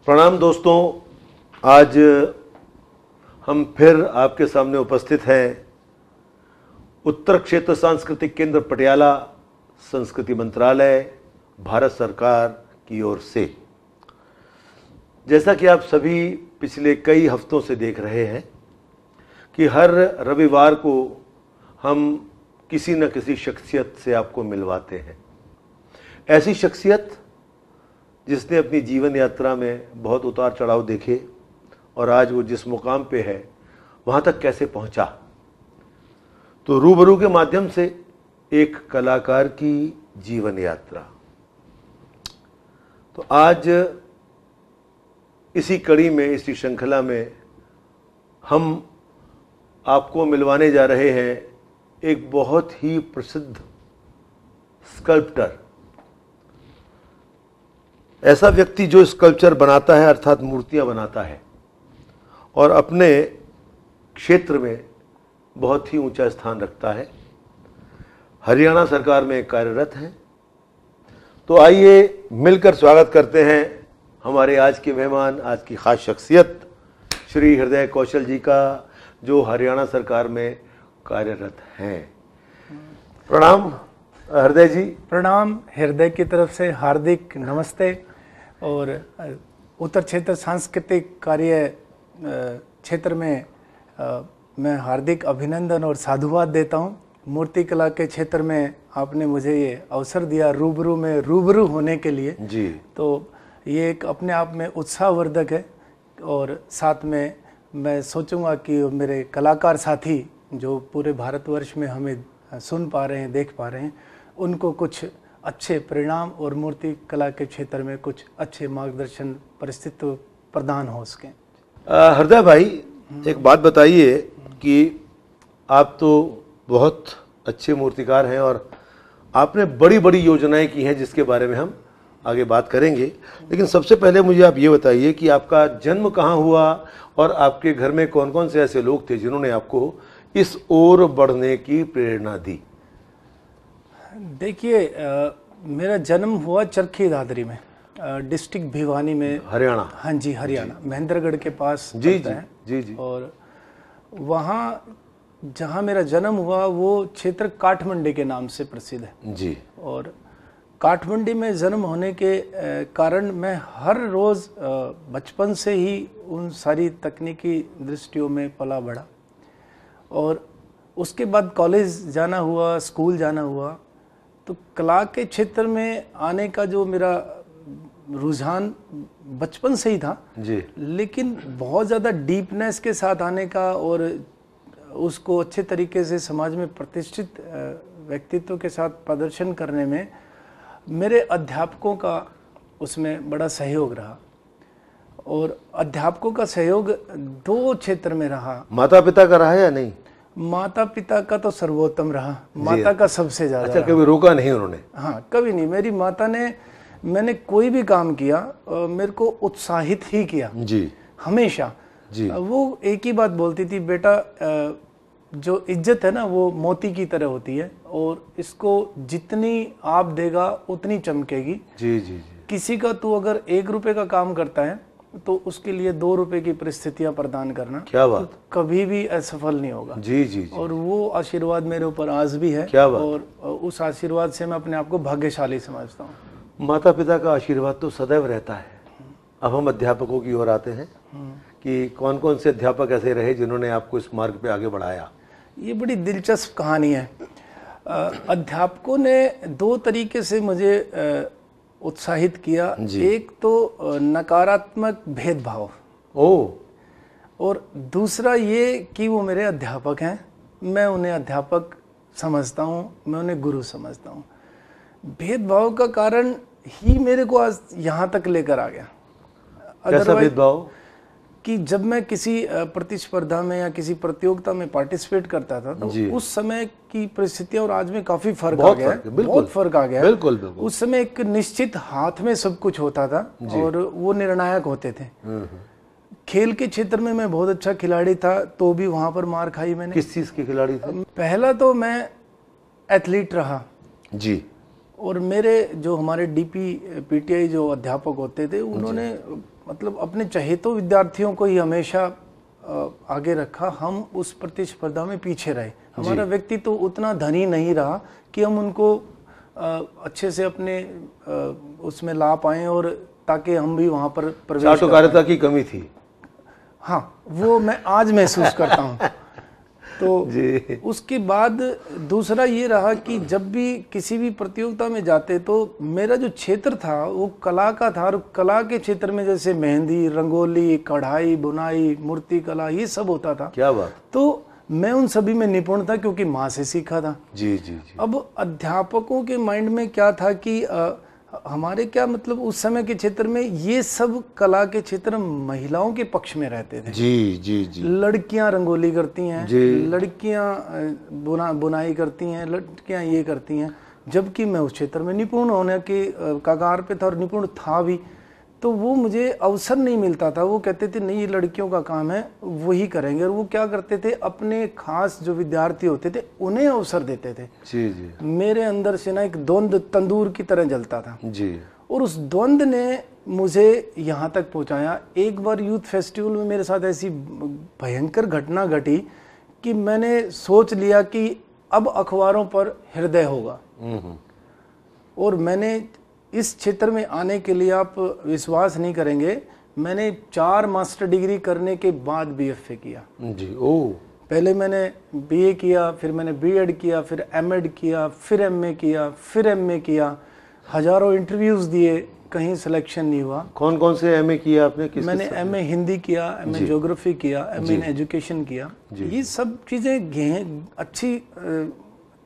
प्रणाम दोस्तों, आज हम फिर आपके सामने उपस्थित हैं उत्तर क्षेत्र सांस्कृतिक केंद्र पटियाला, संस्कृति मंत्रालय, भारत सरकार की ओर से। जैसा कि आप सभी पिछले कई हफ्तों से देख रहे हैं कि हर रविवार को हम किसी न किसी शख्सियत से आपको मिलवाते हैं। ऐसी शख्सियत जिसने अपनी जीवन यात्रा में बहुत उतार चढ़ाव देखे और आज वो जिस मुकाम पे है वहाँ तक कैसे पहुँचा, तो रूबरू के माध्यम से एक कलाकार की जीवन यात्रा। तो आज इसी कड़ी में, इसी श्रृंखला में हम आपको मिलवाने जा रहे हैं एक बहुत ही प्रसिद्ध स्कल्प्टर, ऐसा व्यक्ति जो स्कल्पचर बनाता है अर्थात मूर्तियां बनाता है और अपने क्षेत्र में बहुत ही ऊंचा स्थान रखता है। हरियाणा सरकार में कार्यरत हैं। तो आइए मिलकर स्वागत करते हैं हमारे आज के मेहमान, आज की खास शख्सियत श्री हृदय कौशल जी का, जो हरियाणा सरकार में कार्यरत हैं। प्रणाम हृदय जी। प्रणाम। हृदय की तरफ से हार्दिक नमस्ते और उत्तर क्षेत्र सांस्कृतिक कार्य क्षेत्र में मैं हार्दिक अभिनंदन और साधुवाद देता हूं। मूर्ति कला के क्षेत्र में आपने मुझे ये अवसर दिया रूबरू में रूबरू होने के लिए जी, तो ये एक अपने आप में उत्साहवर्धक है। और साथ में मैं सोचूंगा कि मेरे कलाकार साथी जो पूरे भारतवर्ष में हमें सुन पा रहे हैं, देख पा रहे हैं, उनको कुछ अच्छे परिणाम और मूर्ति कला के क्षेत्र में कुछ अच्छे मार्गदर्शन परिस्थिति प्रदान हो सकें। हृदय भाई, एक बात बताइए कि आप तो बहुत अच्छे मूर्तिकार हैं और आपने बड़ी बड़ी योजनाएं की हैं जिसके बारे में हम आगे बात करेंगे, लेकिन सबसे पहले मुझे आप ये बताइए कि आपका जन्म कहाँ हुआ और आपके घर में कौन कौन से ऐसे लोग थे जिन्होंने आपको इस ओर बढ़ने की प्रेरणा दी। देखिए, मेरा जन्म हुआ चरखी दादरी में, डिस्ट्रिक्ट भिवानी में, हरियाणा। हाँ जी, हरियाणा, महेंद्रगढ़ के पास जी जी, है। जी जी। और वहाँ जहाँ मेरा जन्म हुआ वो क्षेत्र काठमंडी के नाम से प्रसिद्ध है जी। और काठमंडी में जन्म होने के कारण मैं हर रोज़ बचपन से ही उन सारी तकनीकी दृष्टियों में पला बढ़ा। और उसके बाद कॉलेज जाना हुआ, स्कूल जाना हुआ, तो कला के क्षेत्र में आने का जो मेरा रुझान बचपन से ही था जी, लेकिन बहुत ज़्यादा डीपनेस के साथ आने का और उसको अच्छे तरीके से समाज में प्रतिष्ठित व्यक्तित्व के साथ प्रदर्शन करने में मेरे अध्यापकों का उसमें बड़ा सहयोग रहा। और अध्यापकों का सहयोग दो क्षेत्र में रहा। माता पिता का रहा या नहीं? माता पिता का तो सर्वोत्तम रहा, माता का सबसे ज्यादा। अच्छा, कभी रोका नहीं उन्होंने? हाँ, कभी नहीं। मेरी माता ने, मैंने कोई भी काम किया मेरे को उत्साहित ही किया जी, हमेशा जी। वो एक ही बात बोलती थी, बेटा जो इज्जत है ना वो मोती की तरह होती है और इसको जितनी आप देगा उतनी चमकेगी। जी जी जी। किसी का तू अगर 1 रुपए का काम करता है तो उसके लिए 2 रुपए की परिस्थितियां प्रदान करना, क्या बात, तो कभी भी असफल नहीं होगा। जी जी जी। और वो आशीर्वाद मेरे ऊपर आज भी है। क्या बात। और उस आशीर्वाद से मैं अपने आप को भाग्यशाली समझता हूँ। माता पिता का आशीर्वाद तो सदैव रहता है। अब हम अध्यापकों की ओर आते हैं कि कौन कौन से अध्यापक ऐसे रहे जिन्होंने आपको इस मार्ग पे आगे बढ़ाया। ये बड़ी दिलचस्प कहानी है। अध्यापकों ने 2 तरीके से मुझे उत्साहित किया। एक तो नकारात्मक भेदभाव, और दूसरा ये कि वो मेरे अध्यापक हैं, मैं उन्हें अध्यापक समझता हूँ, मैं उन्हें गुरु समझता हूँ। भेदभाव का कारण ही मेरे को आज यहाँ तक लेकर आ गया। कैसा भेदभाव? कि जब मैं किसी प्रतिस्पर्धा में या किसी प्रतियोगिता में पार्टिसिपेट करता था तो उस समय की परिस्थितियां और आज में काफी फर्क आ गया है। बहुत फर्क आ गया है। बिल्कुल बिल्कुल। उस समय एक निश्चित हाथ में सब कुछ होता था और वो निर्णायक होते थे। खेल के क्षेत्र में मैं बहुत अच्छा खिलाड़ी था तो भी वहां पर मार खाई मैंने। किस चीज के खिलाड़ी थे? पहला तो मैं एथलीट रहा जी, और मेरे जो हमारे डीपी पीटीआई जो अध्यापक होते थे उन्होंने मतलब अपने चहेतों विद्यार्थियों को ही हमेशा आगे रखा, हम उस प्रतिस्पर्धा में पीछे रहे। हमारा व्यक्तित्व तो उतना धनी नहीं रहा कि हम उनको अच्छे से अपने उसमें ला पाएं, और ताकि हम भी वहाँ पर प्रवेश। चाटुकारिता की कमी थी। हाँ, वो मैं आज महसूस करता हूँ। तो उसके बाद दूसरा ये रहा कि जब भी किसी भी प्रतियोगिता में जाते तो मेरा जो क्षेत्र था वो कला का था, और कला के क्षेत्र में जैसे मेहंदी, रंगोली, कढ़ाई, बुनाई, मूर्ति कला, ये सब होता था। क्या बात। तो मैं उन सभी में निपुण था क्योंकि माँ से सीखा था। जी जी जी। अब अध्यापकों के माइंड में क्या था कि हमारे क्या मतलब उस समय के क्षेत्र में ये सब कला के क्षेत्र महिलाओं के पक्ष में रहते थे। जी जी जी। लड़कियां रंगोली करती हैं, लड़कियां बुनाई करती हैं, लड़कियां ये करती हैं, जबकि मैं उस क्षेत्र में निपुण होने के कगार पे था और निपुण था भी। तो वो मुझे अवसर नहीं मिलता था। वो कहते थे नहीं, ये लड़कियों का काम है, वही करेंगे। और वो क्या करते थे, अपने खास जो विद्यार्थी होते थे उन्हें अवसर देते थे। जी जी। मेरे अंदर से ना एक द्वंद्व तंदूर की तरह जलता था जी। और उस द्वंद्व ने मुझे यहाँ तक पहुँचाया। एक बार यूथ फेस्टिवल में मेरे साथ ऐसी भयंकर घटना घटी कि मैंने सोच लिया कि अब अखबारों पर हृदय होगा। और मैंने इस क्षेत्र में आने के लिए, आप विश्वास नहीं करेंगे, मैंने 4 मास्टर डिग्री करने के बाद बीएफए किया। जी। ओ। पहले मैंने बीए किया, फिर मैंने बीएड किया, फिर एमएड किया, फिर एमए किया, फिर एमए किया। हजारों इंटरव्यूज दिए, कहीं सिलेक्शन नहीं हुआ। कौन कौन से एमए किया आपने? मैंने एमए हिंदी किया, एमए ज्योग्राफी किया, एमए इन एजुकेशन किया। ये सब चीज़ें अच्छी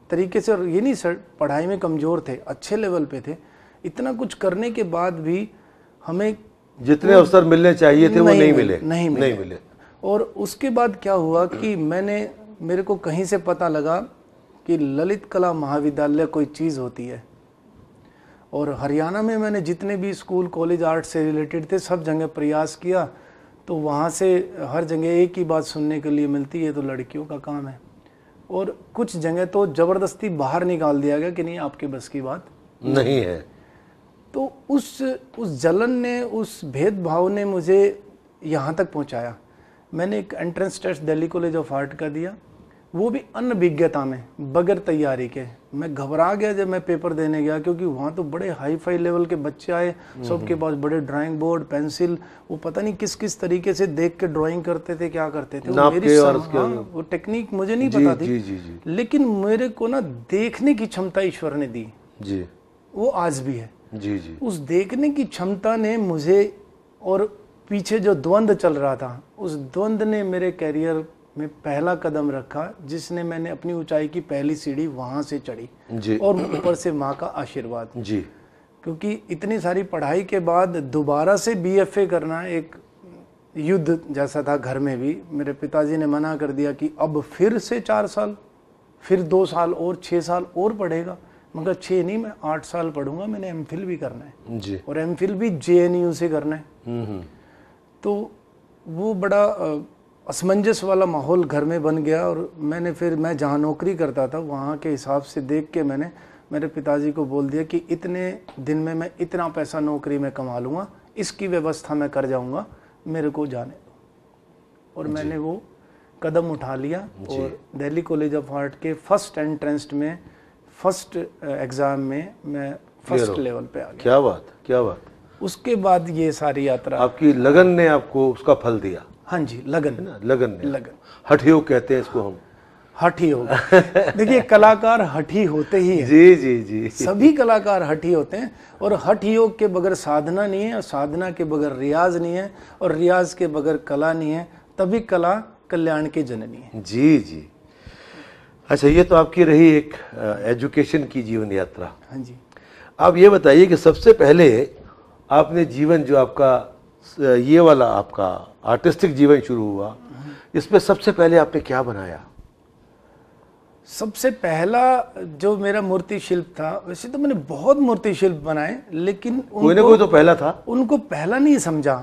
तरीके से, और ये नहीं सर पढ़ाई में कमज़ोर थे, अच्छे लेवल पे थे। इतना कुछ करने के बाद भी हमें जितने अवसर मिलने चाहिए थे वो नहीं मिले। और उसके बाद क्या हुआ कि मेरे को कहीं से पता लगा कि ललित कला महाविद्यालय कोई चीज़ होती है। और हरियाणा में मैंने जितने भी स्कूल कॉलेज आर्ट से रिलेटेड थे सब जगह प्रयास किया, तो वहाँ से हर जगह एक ही बात सुनने के लिए मिलती है, तो लड़कियों का काम है। और कुछ जगह तो ज़बरदस्ती बाहर निकाल दिया गया कि नहीं, आपके बस की बात नहीं है। तो उस जलन ने, उस भेदभाव ने मुझे यहाँ तक पहुँचाया। मैंने एक entrance test Delhi college of art का दिया, वो भी अनभिज्ञता में, बगैर तैयारी के। मैं घबरा गया जब मैं पेपर देने गया, क्योंकि वहाँ तो बड़े हाई फाई लेवल के बच्चे आए, सबके पास बड़े ड्राइंग बोर्ड, पेंसिल, वो पता नहीं किस किस तरीके से देख के ड्राइंग करते थे, क्या करते थे। वो टेक्निक मुझे नहीं पता थी, लेकिन मेरे को ना देखने की क्षमता ईश्वर ने दी जी, वो आज भी है जी जी। उस देखने की क्षमता ने मुझे, और पीछे जो द्वंद्व चल रहा था, उस द्वंद्व ने मेरे कैरियर में पहला कदम रखा, जिसने मैंने अपनी ऊंचाई की पहली सीढ़ी वहां से चढ़ी जी। और ऊपर से माँ का आशीर्वाद जी। क्योंकि इतनी सारी पढ़ाई के बाद दोबारा से बीएफए करना एक युद्ध जैसा था। घर में भी मेरे पिताजी ने मना कर दिया कि अब फिर से 4 साल, फिर 2 साल और 6 साल और पढ़ेगा। मगर 6 नहीं, मैं 8 साल पढ़ूंगा, मैंने एमफिल भी करना है जी। और एमफिल भी जेएनयू से करना है। तो वो बड़ा असमंजस वाला माहौल घर में बन गया। और मैं जहाँ नौकरी करता था वहाँ के हिसाब से देख के मैंने मेरे पिताजी को बोल दिया कि इतने दिन में मैं इतना पैसा नौकरी में कमा लूँगा, इसकी व्यवस्था मैं कर जाऊँगा, मेरे को जाने दो। और मैंने वो कदम उठा लिया और दिल्ली कॉलेज ऑफ आर्ट के फर्स्ट एंट्रेंस में, फर्स्ट एग्ज़ाम में मैं फर्स्ट लेवल पे आ गया। क्या बात, क्या बात। उसके बाद ये सारी यात्रा, आपकी लगन ने आपको उसका फल दिया। हाँ जी, लगन, लगन हठयोग कहते हैं इसको हम, हठयोग। देखिए, कलाकार हठी होते ही हैं जी जी जी। सभी कलाकार हठी होते हैं, और हठयोग के बगैर साधना नहीं है, और साधना के बगैर रियाज नहीं है, और रियाज के बगैर कला नहीं है, तभी कला कल्याण की जननी है जी जी। अच्छा, ये तो आपकी रही एक एजुकेशन की जीवन यात्रा। हाँ जी। आप ये बताइए कि सबसे पहले आपने जीवन जो आपका ये वाला आपका आर्टिस्टिक जीवन शुरू हुआ, इसमें सबसे पहले आपने क्या बनाया? सबसे पहला जो मेरा मूर्ति शिल्प था, वैसे तो मैंने बहुत मूर्ति शिल्प बनाए, लेकिन कोई ना कोई तो पहला था। उनको पहला नहीं समझा।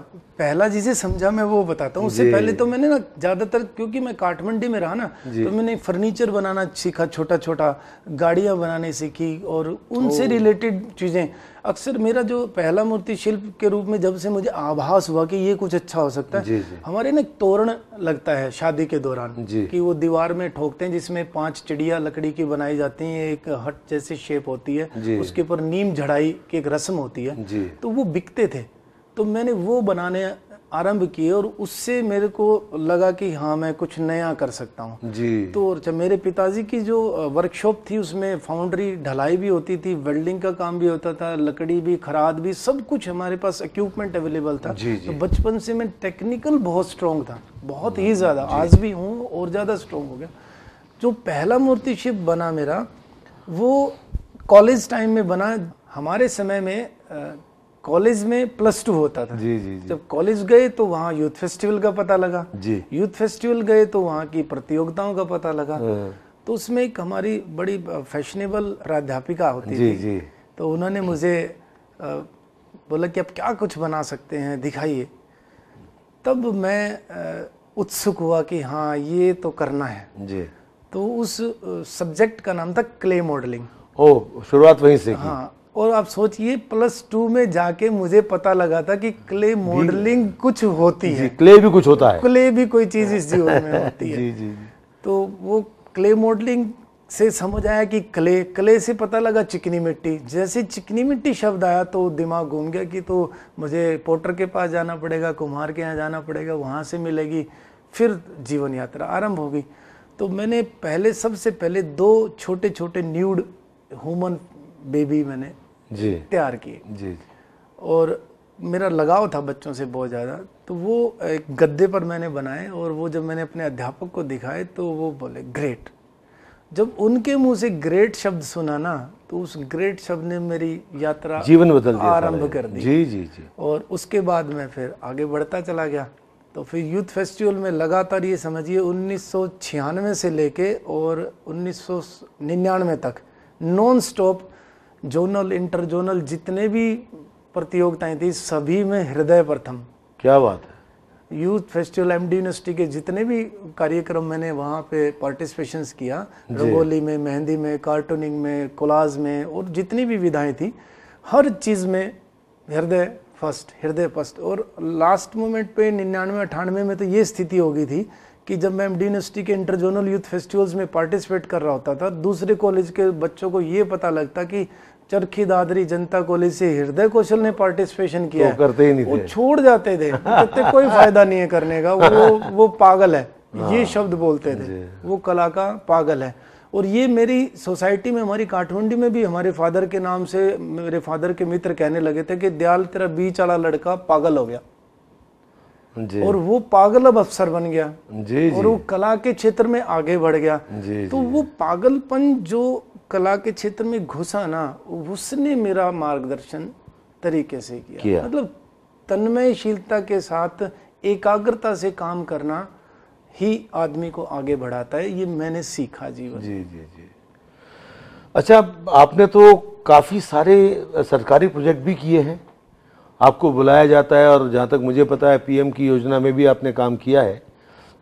पहला जिसे समझा मैं वो बताता हूँ। उससे पहले तो मैंने ना ज़्यादातर, क्योंकि मैं काठमांडू में रहा ना, तो मैंने फर्नीचर बनाना सीखा, छोटा छोटा गाड़ियाँ बनाने सीखी और उनसे रिलेटेड चीज़ें। अक्सर मेरा जो पहला मूर्ति शिल्प के रूप में जब से मुझे आभास हुआ कि ये कुछ अच्छा हो सकता है, हमारे ना एक तोरण लगता है शादी के दौरान कि वो दीवार में ठोकते हैं, जिसमें 5 चिड़िया लकड़ी की बनाई जाती हैं, एक हट जैसी शेप होती है, उसके ऊपर नीम झड़ाई की एक रस्म होती है, तो वो बिकते थे। तो मैंने वो बनाने आरंभ किए और उससे मेरे को लगा कि हाँ मैं कुछ नया कर सकता हूँ जी। तो जब मेरे पिताजी की जो वर्कशॉप थी उसमें फाउंड्री ढलाई भी होती थी, वेल्डिंग का काम भी होता था, लकड़ी भी, खराद भी, सब कुछ हमारे पास इक्विपमेंट अवेलेबल था जी। तो बचपन से मैं टेक्निकल बहुत स्ट्रॉन्ग था, बहुत ही ज़्यादा, आज भी हूँ और ज़्यादा स्ट्रॉन्ग हो गया। जो पहला मूर्ति शिल्प बना मेरा वो कॉलेज टाइम में बना। हमारे समय में कॉलेज में +2 होता था जी, जी, जी। जब कॉलेज गए तो वहाँ यूथ फेस्टिवल का पता लगा जी। यूथ फेस्टिवल गए तो वहाँ की प्रतियोगिताओं का पता लगा। तो उसमें एक हमारी बड़ी फैशनेबल प्राध्यापिका होती थी जी। तो उन्होंने मुझे बोला कि आप क्या कुछ बना सकते हैं, दिखाइए। तब मैं उत्सुक हुआ कि हाँ ये तो करना है जी। तो उस सब्जेक्ट का नाम था क्ले मॉडलिंग। ओह, शुरुआत वहीं से की। हाँ, और आप सोचिए +2 में जाके मुझे पता लगा था कि क्ले मॉडलिंग कुछ होती है, क्ले भी कुछ होता है, क्ले भी कोई चीज इस जीवन में होती है जी, जी, जी। तो वो क्ले मॉडलिंग से समझ आया कि क्ले से पता लगा चिकनी मिट्टी। जैसे चिकनी मिट्टी शब्द आया तो दिमाग घूम गया कि तो मुझे पोटर के पास जाना पड़ेगा, कुम्हार के यहाँ जाना पड़ेगा, वहाँ से मिलेगी, फिर जीवन यात्रा आरंभ होगी। तो मैंने सबसे पहले 2 छोटे छोटे न्यूड ह्यूमन बेबी मैंने तैयार किए जी। और मेरा लगाव था बच्चों से बहुत ज़्यादा, तो वो एक गद्दे पर मैंने बनाए और वो जब मैंने अपने अध्यापक को दिखाए तो वो बोले ग्रेट। जब उनके मुंह से ग्रेट शब्द सुना ना तो उस ग्रेट शब्द ने मेरी यात्रा जीवन बदल दिया, आरंभ कर दी जी जी जी। और उसके बाद मैं फिर आगे बढ़ता चला गया। तो फिर यूथ फेस्टिवल में लगातार, ये समझिए 1996 से लेके और 1999 तक non stop zonal, inter zonal जितने भी प्रतियोगिताएं थी सभी में हृदय प्रथम। क्या बात है। यूथ फेस्टिवल एमडी यूनिवर्सिटी के जितने भी कार्यक्रम मैंने वहाँ पे पार्टिसिपेशंस किया, रंगोली में, मेहंदी में, कार्टूनिंग में, कोलाज में और जितनी भी विधाएं थी, हर चीज़ में हृदय फर्स्ट। और लास्ट मोमेंट पे 99-98 में तो ये स्थिति हो गई थी कि जब मैं एमडी यूनिवर्सिटी के इंटर जोनल यूथ फेस्टिवल्स में पार्टिसिपेट कर रहा होता था, दूसरे कॉलेज के बच्चों को ये पता लगता कि चरखी दादरी जनता कॉलेज से हृदय कौशल ने पार्टिसिपेशन किया तो करते ही नहीं थे, वो छोड़ जाते थे, कहते कोई फायदा नहीं है करने का, वो पागल है, ये शब्द बोलते थे, वो कला का पागल है। और ये मेरी सोसाइटी में, हमारी काठमांडू में भी हमारे फादर के नाम से मेरे फादर के मित्र कहने लगे थे कि दयाल तेरा बीच वाला लड़का पागल हो गया जी। और वो पागल अब अफसर बन गया जी, और वो कला के क्षेत्र में आगे बढ़ गया जी, तो वो पागलपन जो कला के क्षेत्र में घुसा ना, उसने मेरा मार्गदर्शन तरीके से किया। मतलब तन्मयशीलता के साथ एकाग्रता से काम करना ही आदमी को आगे बढ़ाता है, ये मैंने सीखा जीवन जी जी जी। अच्छा, आपने तो काफ़ी सारे सरकारी प्रोजेक्ट भी किए हैं, आपको बुलाया जाता है और जहाँ तक मुझे पता है पीएम की योजना में भी आपने काम किया है,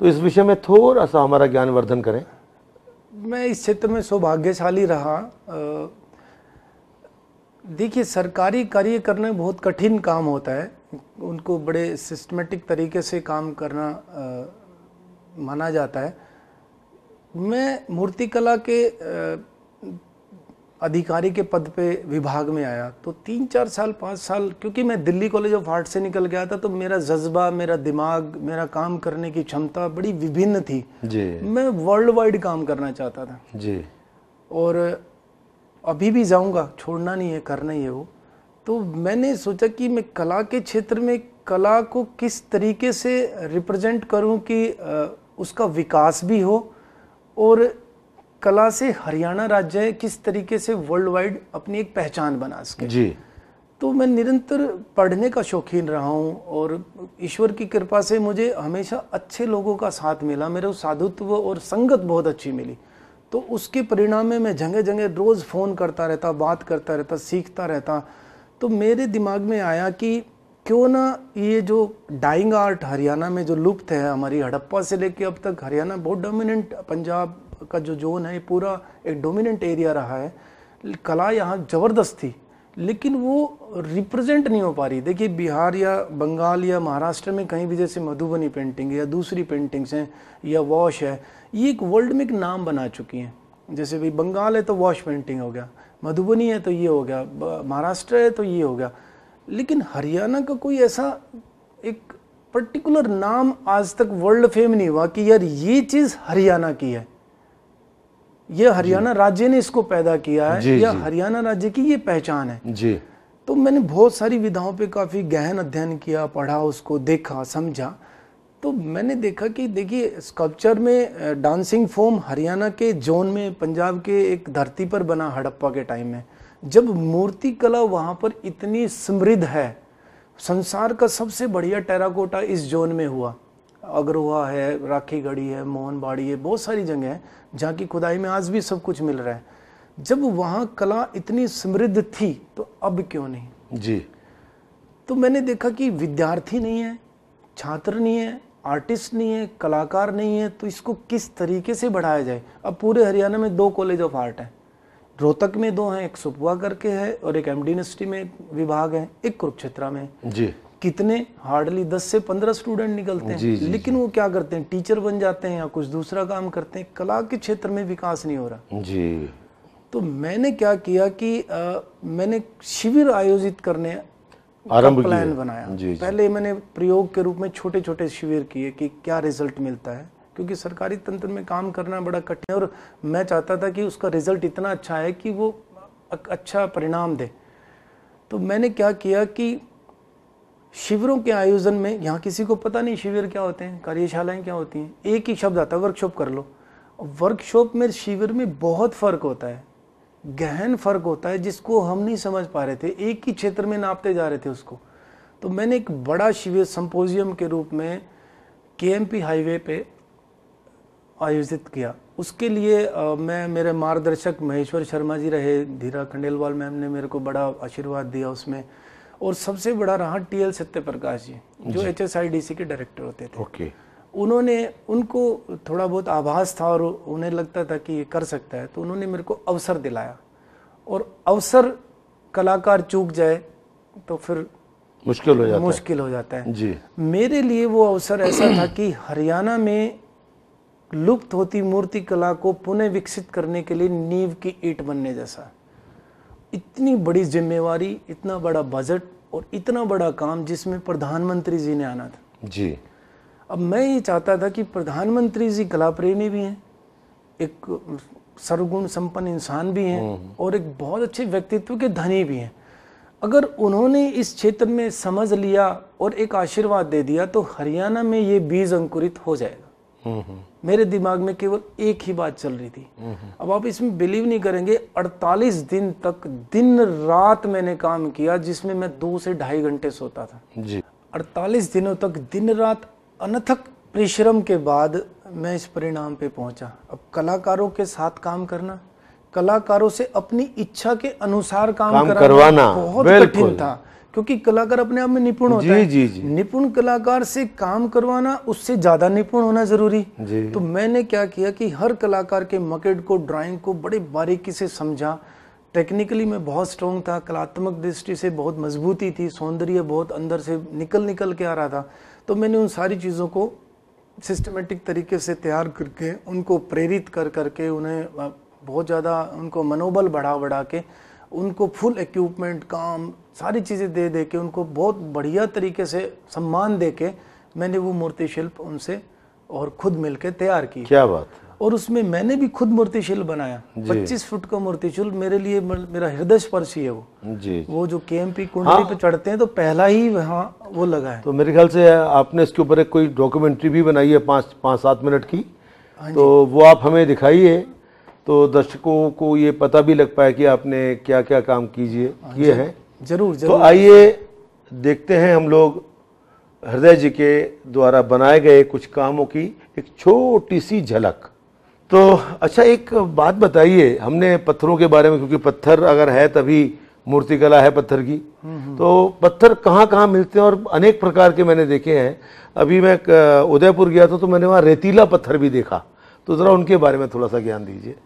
तो इस विषय में थोड़ा सा हमारा ज्ञानवर्धन करें। मैं इस क्षेत्र में सौभाग्यशाली रहा। देखिए, सरकारी कार्य करना बहुत कठिन काम होता है, उनको बड़े सिस्टमेटिक तरीके से काम करना माना जाता है। मैं मूर्तिकला के अधिकारी के पद पे विभाग में आया तो 3-4 साल 5 साल, क्योंकि मैं दिल्ली कॉलेज ऑफ आर्ट से निकल गया था, तो मेरा जज्बा, मेरा दिमाग, मेरा काम करने की क्षमता बड़ी विभिन्न थी जी। मैं वर्ल्ड वाइड काम करना चाहता था जी, और अभी भी जाऊंगा, छोड़ना नहीं है, करना ही है वो। तो मैंने सोचा कि मैं कला के क्षेत्र में कला को किस तरीके से रिप्रेजेंट करूं कि उसका विकास भी हो और कला से हरियाणा राज्य किस तरीके से वर्ल्ड वाइड अपनी एक पहचान बना सके जी। तो मैं निरंतर पढ़ने का शौकीन रहा हूँ और ईश्वर की कृपा से मुझे हमेशा अच्छे लोगों का साथ मिला, मेरे साधुत्व और संगत बहुत अच्छी मिली। तो उसके परिणाम में मैं जगह जगह रोज़ फ़ोन करता रहता, बात करता रहता, सीखता रहता। तो मेरे दिमाग में आया कि क्यों ना ये जो डाइंग आर्ट हरियाणा में जो लुप्त है, हमारी हड़प्पा से लेके अब तक हरियाणा बहुत डोमिनेंट, पंजाब का जो जोन है पूरा एक डोमिनेंट एरिया रहा है, कला यहाँ ज़बरदस्त थी, लेकिन वो रिप्रेजेंट नहीं हो पा रही। देखिए बिहार या बंगाल या महाराष्ट्र में कहीं भी जैसे मधुबनी पेंटिंग या दूसरी पेंटिंग्स हैं या वॉश है, ये एक वर्ल्ड में एक नाम बना चुकी हैं। जैसे भाई बंगाल है तो वॉश पेंटिंग हो गया, मधुबनी है तो ये हो गया, महाराष्ट्र है तो ये हो गया, लेकिन हरियाणा का कोई ऐसा एक पर्टिकुलर नाम आज तक वर्ल्ड फेम नहीं हुआ कि यार ये चीज़ हरियाणा की है, ये हरियाणा राज्य ने इसको पैदा किया है, या हरियाणा राज्य की ये पहचान है जी। तो मैंने बहुत सारी विधाओं पे काफ़ी गहन अध्ययन किया, पढ़ा, उसको देखा, समझा, तो मैंने देखा कि देखिए स्कल्पचर में डांसिंग फॉर्म हरियाणा के जोन में, पंजाब के एक धरती पर बना हड़प्पा के टाइम में, जब मूर्ति कला वहाँ पर इतनी समृद्ध है, संसार का सबसे बढ़िया टेराकोटा इस जोन में हुआ, अग्रवा है, राखी गढ़ी है, मोहनबाड़ी है, बहुत सारी जगह है जहाँ की खुदाई में आज भी सब कुछ मिल रहा है। जब वहाँ कला इतनी समृद्ध थी तो अब क्यों नहीं जी। तो मैंने देखा कि विद्यार्थी नहीं है, छात्र नहीं है, आर्टिस्ट नहीं है, कलाकार नहीं है, तो इसको किस तरीके से बढ़ाया जाए। अब पूरे हरियाणा में 2 कॉलेज ऑफ आर्ट हैं, रोहतक में 2 हैं, एक सुपुआ करके है और एक एमडी यूनिवर्सिटी में विभाग है, एक कुरुक्षेत्रा में जी। कितने हार्डली 10 से 15 स्टूडेंट निकलते हैं, लेकिन वो क्या करते हैं, टीचर बन जाते हैं या कुछ दूसरा काम करते हैं, कला के क्षेत्र में विकास नहीं हो रहा जी। तो मैंने क्या किया कि मैंने शिविर आयोजित करने का प्लान बनाया जी। पहले मैंने प्रयोग के रूप में छोटे छोटे शिविर किए कि क्या रिजल्ट मिलता है, क्योंकि सरकारी तंत्र में काम करना बड़ा कठिन है और मैं चाहता था कि उसका रिजल्ट इतना अच्छा है कि वो अच्छा परिणाम दे। तो मैंने क्या किया कि शिविरों के आयोजन में, यहाँ किसी को पता नहीं शिविर क्या होते हैं, कार्यशालाएं क्या होती हैं, एक ही शब्द आता है वर्कशॉप कर लो। वर्कशॉप में शिविर में बहुत फर्क होता है, गहन फर्क होता है, जिसको हम नहीं समझ पा रहे थे, एक ही क्षेत्र में नापते जा रहे थे उसको। तो मैंने एक बड़ा शिविर संपोजियम के रूप में केएमपी हाईवे पे आयोजित किया। उसके लिए मैं, मेरे मार्गदर्शक महेश्वर शर्मा जी रहे, धीरा खंडेलवाल मैम ने मेरे को बड़ा आशीर्वाद दिया उसमें, और सबसे बड़ा रहा टीएल सत्यप्रकाश जी जो HSIDC के डायरेक्टर होते थे। ओके। उन्होंने, उनको थोड़ा बहुत आभास था और उन्हें लगता था कि ये कर सकता है, तो उन्होंने मेरे को अवसर दिलाया। और अवसर कलाकार चूक जाए तो फिर मुश्किल हो जाता है जी। मेरे लिए वो अवसर ऐसा था कि हरियाणा में लुप्त होती मूर्ति कला को पुनः विकसित करने के लिए नींव की ईंट बनने जैसा। इतनी बड़ी जिम्मेवारी, इतना बड़ा बजट और इतना बड़ा काम जिसमें प्रधानमंत्री जी ने आना था जी। अब मैं ये चाहता था कि प्रधानमंत्री जी कला प्रेमी भी हैं, एक सर्वगुण संपन्न इंसान भी हैं और एक बहुत अच्छे व्यक्तित्व के धनी भी हैं। अगर उन्होंने इस क्षेत्र में समझ लिया और एक आशीर्वाद दे दिया तो हरियाणा में ये बीज अंकुरित हो जाएगा। मेरे दिमाग में केवल एक ही बात चल रही थी। अब आप इसमें बिलीव नहीं करेंगे, 48 दिन तक दिन रात मैंने काम किया, जिसमें मैं 2 से 2.5 घंटे सोता था जी। 48 दिनों तक दिन रात अनथक परिश्रम के बाद मैं इस परिणाम पे पहुंचा। अब कलाकारों के साथ काम करना, कलाकारों से अपनी इच्छा के अनुसार काम करवाना बहुत कठिन था, क्योंकि कलाकार अपने आप में निपुण होता है जी। निपुण कलाकार से काम करवाना उससे ज्यादा निपुण होना जरूरी जी। तो मैंने क्या किया कि हर कलाकार के मकेट को, ड्राइंग को बड़े बारीकी से समझा। टेक्निकली मैं बहुत स्ट्रॉन्ग था, कलात्मक दृष्टि से बहुत मजबूती थी, सौंदर्य बहुत अंदर से निकल के आ रहा था। तो मैंने उन सारी चीज़ों को सिस्टमेटिक तरीके से तैयार करके, उनको प्रेरित करके, उन्हें बहुत ज़्यादा उनको मनोबल बढ़ा के, उनको फुल इक्विपमेंट, काम, सारी चीज़ें दे के, उनको बहुत बढ़िया तरीके से सम्मान दे के मैंने वो मूर्ति शिल्प उनसे और खुद मिलके तैयार की। क्या बात है। और उसमें मैंने भी खुद मूर्ति शिल्प बनाया। 25 फुट का मूर्ति शिल्प मेरे लिए, मेरा हृदय स्पर्शी है वो जी। वो जो केएमपी कुंडली पे चढ़ते हैं तो पहला ही वहाँ वो लगा है। तो मेरे ख्याल से आपने इसके ऊपर एक कोई डॉक्यूमेंट्री भी बनाई है 5-7 मिनट की, तो वो आप हमें दिखाइए तो दर्शकों को ये पता भी लग पाए कि आपने क्या क्या काम किए हैं। जरूर। तो आइए देखते हैं हम लोग हृदय जी के द्वारा बनाए गए कुछ कामों की एक छोटी सी झलक। तो अच्छा, एक बात बताइए, हमने पत्थरों के बारे में, क्योंकि पत्थर अगर है तभी मूर्तिकला है पत्थर की। तो पत्थर कहाँ कहाँ मिलते हैं और अनेक प्रकार के मैंने देखे हैं। अभी मैं उदयपुर गया था तो मैंने वहाँ रेतीला पत्थर भी देखा, तो ज़रा उनके बारे में थोड़ा सा ज्ञान दीजिए।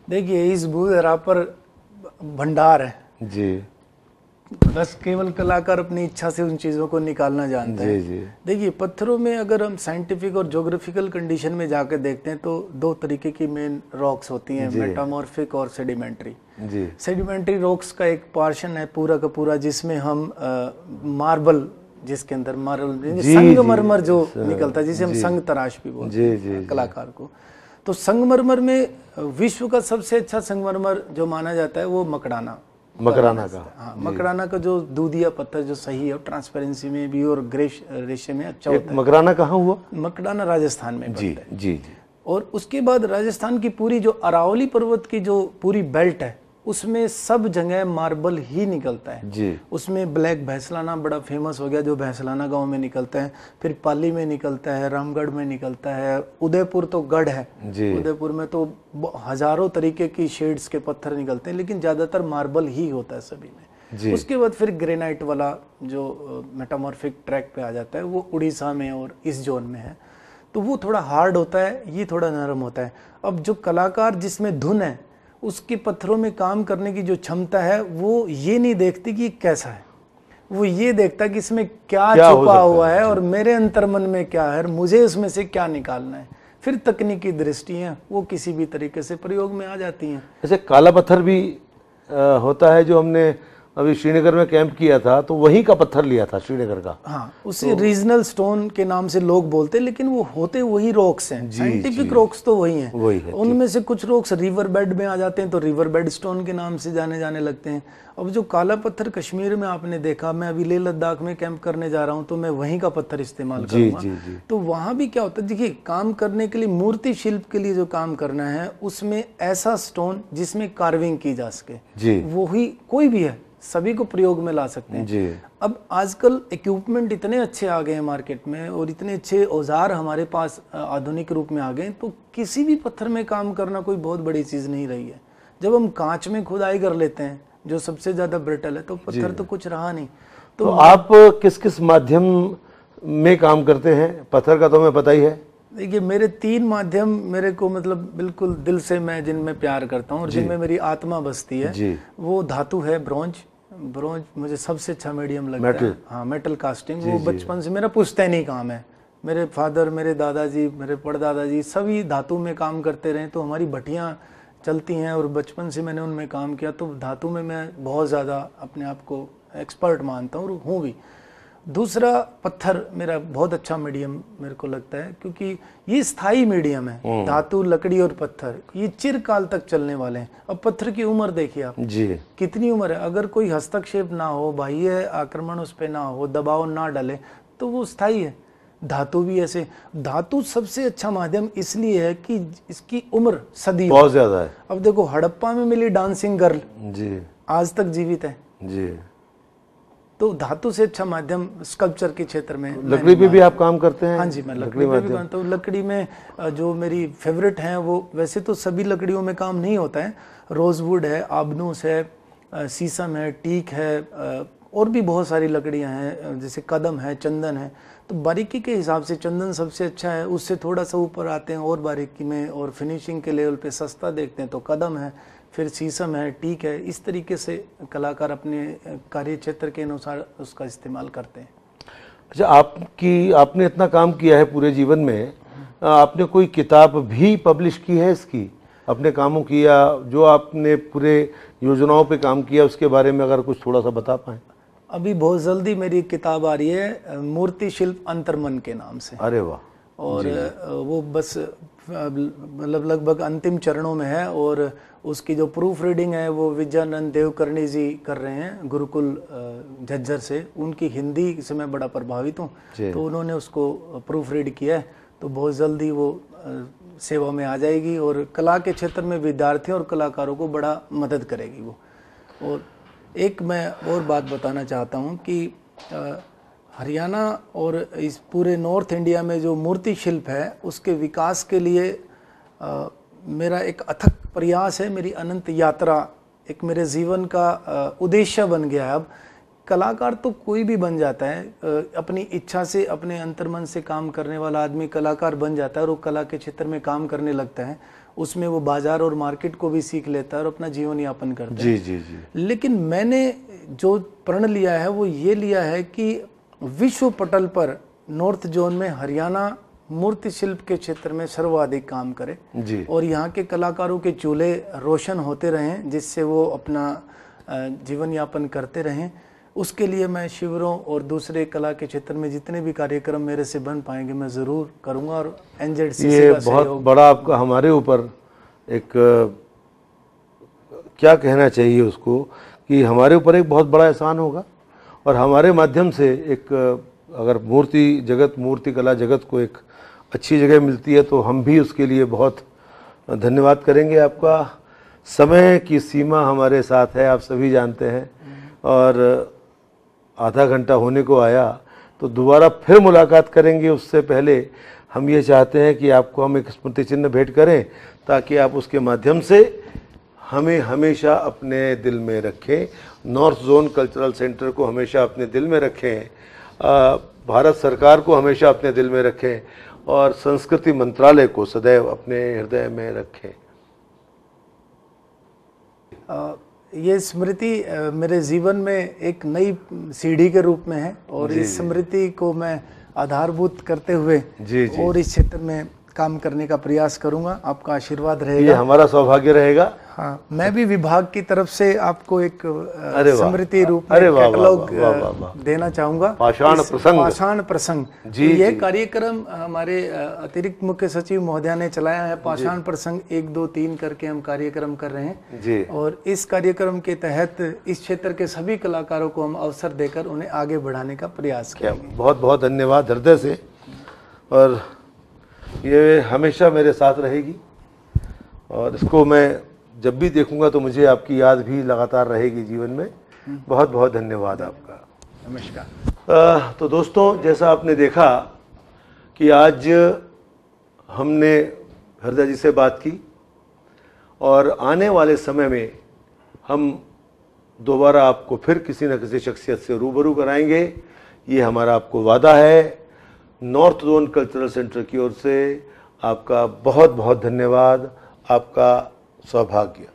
देखिए, इस भूधरा पर भंडार है जी, बस केवल कलाकार अपनी इच्छा से उन चीज़ों को निकालना जानते हैं। जी। देखिए, पत्थरों में अगर हम साइंटिफिक और ज्योग्राफिकल कंडीशन में जाकर देखते हैं तो दो तरीके की मेन रॉक्स होती हैं, मेटामॉर्फिक और सेडिमेंट्री। जी, सेडिमेंट्री रॉक्स का एक पोर्शन है पूरा का पूरा जिसमें हम मार्बल, जिसके अंदर मार्बल संगमरमर जो निकलता है, जिसे हम संग तराश भी बोलते हैं कलाकार को। तो संगमरमर में विश्व का सबसे अच्छा संगमरमर जो माना जाता है वो मकराना का। हाँ, मकराना का जो दूधिया पत्थर जो सही है, ट्रांसपेरेंसी में भी और ग्रे रेशे में अच्छा होता है। मकराना कहाँ हुआ? मकराना राजस्थान में जी, पड़ता है। जी। और उसके बाद राजस्थान की पूरी जो अरावली पर्वत की जो पूरी बेल्ट है उसमें सब जगह मार्बल ही निकलता है जी। उसमें ब्लैक भैंसलाना बड़ा फेमस हो गया, जो भैंसलाना गांव में निकलता है, फिर पाली में निकलता है, रामगढ़ में निकलता है, उदयपुर तो गढ़ है जी। उदयपुर में तो हजारों तरीके की शेड्स के पत्थर निकलते हैं, लेकिन ज्यादातर मार्बल ही होता है सभी में जी। उसके बाद फिर ग्रेनाइट वाला जो मेटामॉर्फिक ट्रैक पे आ जाता है वो उड़ीसा में और इस जोन में है, तो वो थोड़ा हार्ड होता है, ये थोड़ा नरम होता है। अब जो कलाकार जिसमें धुन है उसके पत्थरों में काम करने की जो क्षमता है वो ये नहीं देखती कि कैसा है, वो ये देखता है कि इसमें क्या छुपा हुआ है और मेरे अंतर्मन में क्या है, मुझे इसमें से क्या निकालना है। फिर तकनीकी दृष्टियां वो किसी भी तरीके से प्रयोग में आ जाती हैं। जैसे काला पत्थर भी होता है, जो हमने अभी श्रीनगर में कैंप किया था तो वहीं का पत्थर लिया था श्रीनगर का। हाँ, उसे रीजनल स्टोन के नाम से लोग बोलते हैं, लेकिन वो होते वही रॉक्स हैं, साइंटिफिक रॉक्स तो वही हैं। उनमें से कुछ रॉक्स रिवर बेड में आ जाते हैं तो रिवर बेड स्टोन के नाम से जाने लगते हैं। अब जो काला पत्थर कश्मीर में आपने देखा, मैं अभी लेह लद्दाख में कैंप करने जा रहा हूँ तो मैं वहीं का पत्थर इस्तेमाल करूंगा। तो वहां भी क्या होता है, देखिए काम करने के लिए, मूर्ति शिल्प के लिए जो काम करना है उसमें ऐसा स्टोन जिसमें कार्विंग की जा सके, वही कोई भी है, सभी को प्रयोग में ला सकते हैं जी। अब आजकल इक्विपमेंट इतने अच्छे आ गए हैं मार्केट में और इतने अच्छे औजार हमारे पास आधुनिक रूप में आ गए, तो किसी भी पत्थर में काम करना कोई बहुत बड़ी चीज नहीं रही है। जब हम कांच में खुदाई कर लेते हैं जो सबसे ज्यादा ब्रिटल है, तो पत्थर तो कुछ रहा नहीं। तो आप किस किस माध्यम में काम करते हैं? पत्थर का तो हमें पता ही है। देखिए, मेरे 3 माध्यम मेरे को मतलब बिल्कुल दिल से मैं जिनमें प्यार करता हूँ और जिनमें मेरी आत्मा बसती है, वो धातु है ब्रोंज मुझे सबसे अच्छा मीडियम लगता है। हाँ, मेटल कास्टिंग वो बचपन से मेरा पुश्तैनी काम है। मेरे फादर, मेरे दादाजी, मेरे परदादाजी सभी धातु में काम करते रहे, तो हमारी भट्टियाँ चलती हैं और बचपन से मैंने उनमें काम किया, तो धातु में मैं बहुत ज़्यादा अपने आप को एक्सपर्ट मानता हूँ और हूँ भी। दूसरा, पत्थर मेरा बहुत अच्छा मीडियम मेरे को लगता है, क्योंकि ये स्थायी मीडियम है। धातु, लकड़ी और पत्थर ये चिरकाल तक चलने वाले हैं। अब पत्थर की उम्र देखिए आप जी, कितनी उम्र है। अगर कोई हस्तक्षेप ना हो, बाह्य आक्रमण उस पर ना हो, दबाव ना डाले, तो वो स्थायी है। धातु भी ऐसे। धातु सबसे अच्छा माध्यम इसलिए है कि इसकी उम्र सदी बहुत ज्यादा है। अब देखो, हड़प्पा में मिली डांसिंग गर्ल जी आज तक जीवित है जी। तो धातु से अच्छा माध्यम स्कल्पचर के क्षेत्र में। लकड़ी पे भी आप काम करते हैं? हाँ जी, मैं लकड़ी पे भी करता हूँ। लकड़ी में जो मेरी फेवरेट हैं वो, वैसे तो सभी लकड़ियों में काम नहीं होता है, रोजवुड है, आबनूस है, शीशम है, टीक है, और भी बहुत सारी लकड़ियाँ हैं, जैसे कदम है, चंदन है। तो बारीकी के हिसाब से चंदन सबसे अच्छा है, उससे थोड़ा सा ऊपर आते हैं और बारीकी में और फिनिशिंग के लेवल पे सस्ता देखते हैं तो कदम है, फिर शीशम है, टीक है। इस तरीके से कलाकार अपने कार्य क्षेत्र के अनुसार उसका इस्तेमाल करते हैं। अच्छा, आपने इतना काम किया है पूरे जीवन में, आपने कोई किताब भी पब्लिश की है इसकी, अपने कामों की, या जो आपने पूरे योजनाओं पे काम किया उसके बारे में अगर कुछ थोड़ा सा बता पाएं? अभी बहुत जल्दी मेरी किताब आ रही है, मूर्ति शिल्प अंतर्मन के नाम से। अरे वाह। और वो बस मतलब लगभग अंतिम चरणों में है, और उसकी जो प्रूफ रीडिंग है वो विजयानंद देवकर्णी जी कर रहे हैं, गुरुकुल झज्जर से। उनकी हिंदी से मैं बड़ा प्रभावित हूँ, तो उन्होंने उसको प्रूफ रीड किया है, तो बहुत जल्दी वो सेवा में आ जाएगी और कला के क्षेत्र में विद्यार्थियों और कलाकारों को बड़ा मदद करेगी वो। और एक मैं और बात बताना चाहता हूँ कि हरियाणा और इस पूरे नॉर्थ इंडिया में जो मूर्ति शिल्प है उसके विकास के लिए मेरा एक अथक प्रयास है, मेरी अनंत यात्रा एक मेरे जीवन का उद्देश्य बन गया है। अब कलाकार तो कोई भी बन जाता है, अपनी इच्छा से, अपने अंतर्मन से काम करने वाला आदमी कलाकार बन जाता है और वो कला के क्षेत्र में काम करने लगता है। उसमें वो बाजार और मार्केट को भी सीख लेता है और अपना जीवन यापन करता है। जी जी जी। लेकिन मैंने जो प्रण लिया है वो ये लिया है कि विश्व पटल पर नॉर्थ जोन में हरियाणा मूर्ति शिल्प के क्षेत्र में सर्वाधिक काम करे जी। और यहाँ के कलाकारों के चूल्हे रोशन होते रहें, जिससे वो अपना जीवन यापन करते रहें। उसके लिए मैं शिविरों और दूसरे कला के क्षेत्र में जितने भी कार्यक्रम मेरे से बन पाएंगे मैं ज़रूर करूँगा। और NZCC ये बहुत बड़ा आपका हमारे ऊपर एक क्या कहना चाहिए उसको, कि हमारे ऊपर एक बहुत बड़ा एहसान होगा और हमारे माध्यम से एक अगर मूर्ति जगत, मूर्ति कला जगत को एक अच्छी जगह मिलती है तो हम भी उसके लिए बहुत धन्यवाद करेंगे। आपका समय की सीमा हमारे साथ है, आप सभी जानते हैं, और आधा घंटा होने को आया तो दोबारा फिर मुलाकात करेंगे। उससे पहले हम ये चाहते हैं कि आपको हम एक स्मृति चिन्ह भेंट करें ताकि आप उसके माध्यम से हमें हमेशा अपने दिल में रखें, नॉर्थ जोन कल्चरल सेंटर को हमेशा अपने दिल में रखें, भारत सरकार को हमेशा अपने दिल में रखें और संस्कृति मंत्रालय को सदैव अपने हृदय में रखें। ये स्मृति मेरे जीवन में एक नई सीढ़ी के रूप में है और इस स्मृति को मैं आधारभूत करते हुए और इस क्षेत्र में काम करने का प्रयास करूंगा। आपका आशीर्वाद रहेगा, ये हमारा सौभाग्य रहेगा। हाँ, मैं भी विभाग की तरफ से आपको एक स्मृति रूप में कैटलॉग देना चाहूंगा। पाषाण प्रसंग जी। ये कार्यक्रम हमारे अतिरिक्त मुख्य सचिव महोदया ने चलाया है। पाषाण प्रसंग 1, 2, 3 करके हम कार्यक्रम कर रहे हैं जी। और इस कार्यक्रम के तहत इस क्षेत्र के सभी कलाकारों को हम अवसर देकर उन्हें आगे बढ़ाने का प्रयास करेंगे। बहुत बहुत धन्यवाद हृदय से, और ये हमेशा मेरे साथ रहेगी और इसको मैं जब भी देखूंगा तो मुझे आपकी याद भी लगातार रहेगी जीवन में। बहुत बहुत धन्यवाद आपका। नमस्कार। तो दोस्तों, जैसा आपने देखा कि आज हमने हृदय जी से बात की और आने वाले समय में हम दोबारा आपको फिर किसी न किसी शख्सियत से रूबरू कराएंगे, ये हमारा आपको वादा है। नॉर्थ जोन कल्चरल सेंटर की ओर से आपका बहुत बहुत धन्यवाद, आपका सौभाग्य।